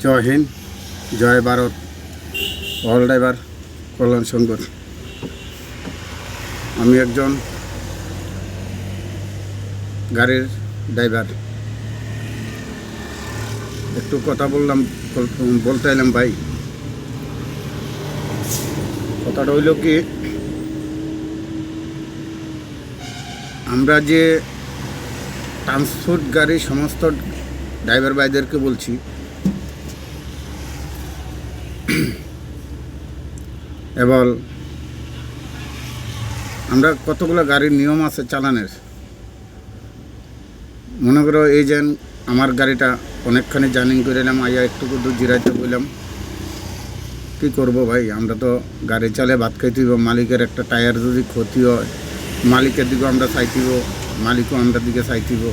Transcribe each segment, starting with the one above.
জয় হিন্দ, জয় Bharat, all driver কল্যাণ সংঘ। আমি একজন গাড়ির ড্রাইভার। একটু কথা বলতে এলাম ভাই। কথাটা হইল কি, আমরা যে ট্রান্সপোর্ট গাড়ি সমস্ত ড্রাইভার ভাইদেরকে বলছি, এবার আমরা কতগুলো গাড়ির নিয়ম আছে চালানের। মনে করো এই যে আমার গাড়িটা অনেকখানি জার্নি করে এলাম, আইয়া একটু দূর জিরাইতে বললাম, কী করবো ভাই, আমরা তো গাড়ি চালে ভাত খাইতে হইব। মালিকের একটা টায়ার যদি ক্ষতি হয়, মালিকের দিকেও আমরা চাইতিব, মালিকও আমরা দিকে চাইতিব।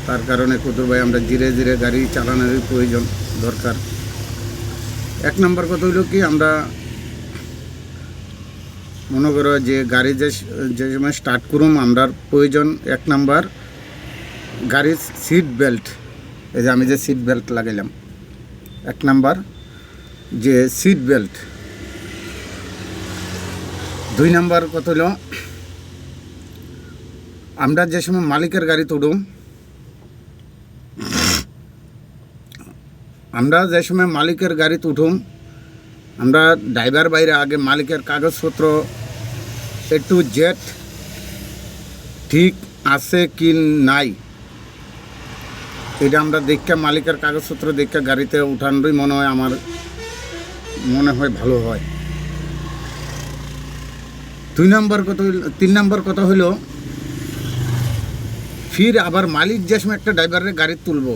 তার কারণে কুতুর ভাই আমরা ধীরে ধীরে গাড়ি চালানোর প্রয়োজন দরকার। এক নম্বর কথা হইল কি, আমরা মনে করো যে গাড়ি যে সময় স্টার্ট করুম, আমরা প্রয়োজন এক নাম্বার গাড়ির সিট বেল্ট। এই যে আমি যে সিট বেল্ট লাগাইলাম, এক নাম্বার যে সিট বেল্ট। দুই নাম্বার কথা হলো, আমরা যে সময় মালিকের গাড়ি তুলুম, আমরা ড্রাইভার বাইরে আগে মালিকের কাগজপত্র এ টু জেড ঠিক আছে কি নাই, এটা আমরা দেখে মালিকের কাগজপত্র দেখে গাড়িতে উঠানোই আমার মনে হয় ভালো হয়। তিন নম্বর কথা হইল, ফির আবার মালিক যে সময় একটা ড্রাইভারের গাড়ি তুলবো,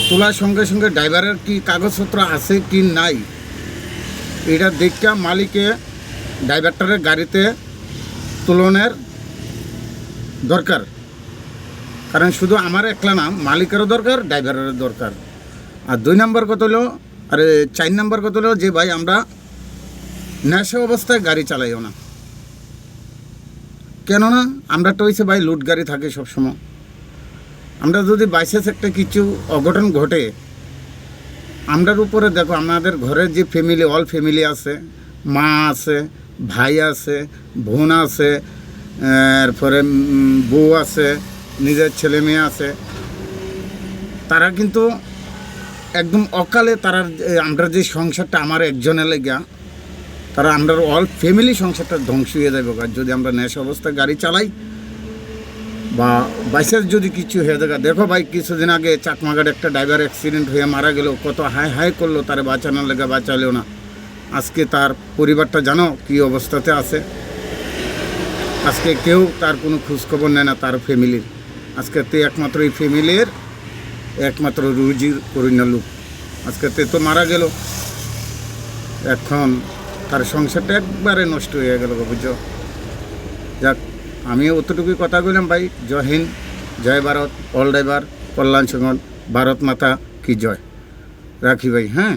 তোলার সঙ্গে সঙ্গে ড্রাইভারের কি কাগজপত্র আছে কি নাই, এটা দেখে মালিকে ড্রাইভারটারের গাড়িতে তুলনের দরকার। কারণ শুধু আমার একলা না, মালিকেরও দরকার, ড্রাইভারেরও দরকার। আর দুই নম্বর কথা হলো, চার নম্বর কথা হলো যে ভাই আমরা নেশা অবস্থায় গাড়ি চালাইও না। কেননা আমরা তো হয়েছে ভাই লুট গাড়ি থাকে সবসময়। আমরা যদি বাইসেন্স একটা কিছু অঘটন ঘটে, আমরার উপরে দেখো আমাদের ঘরের যে ফ্যামিলি, অল ফ্যামিলি আছে, মা আছে, ভাই আছে, বোন আছে, এরপরে বউ আছে, নিজের ছেলে মেয়ে আছে, তারা কিন্তু একদম অকালে আমরা যে সংসারটা আমার একজনের লেগা, তারা আমরা অল ফ্যামিলি সংসারটা ধ্বংস হয়ে যাবে যদি আমরা নেশা অবস্থায় গাড়ি চালাই বা বাইসেন্স যদি কিছু হয়ে থাকে। দেখো ভাই, কিছুদিন আগে চাকমাঘাট একটা ড্রাইভার অ্যাক্সিডেন্ট হয়ে মারা গেল, কত হাই করলো, তারা বাঁচানোর লেগে বাঁচালেও না। আজকে তার পরিবারটা জানো কি অবস্থাতে আছে। আজকে কেউ তার কোনো খোঁজখবর নেয় না তার ফ্যামিলির। আজকে একমাত্র এই ফ্যামিলির একমাত্র রুজির করিনা লোক। আজকে তো মারা গেল, এখন তার সংসারটা একবারে নষ্ট হয়ে গেল, বুঝছো। যাক, আমি অতটুকুই কথা বললাম ভাই। জয় হিন্দ, জয় ভারত, অল ড্রাইভার কল্যাণ সংঘ। ভারত মাতা কি জয়। রাখি ভাই, হ্যাঁ।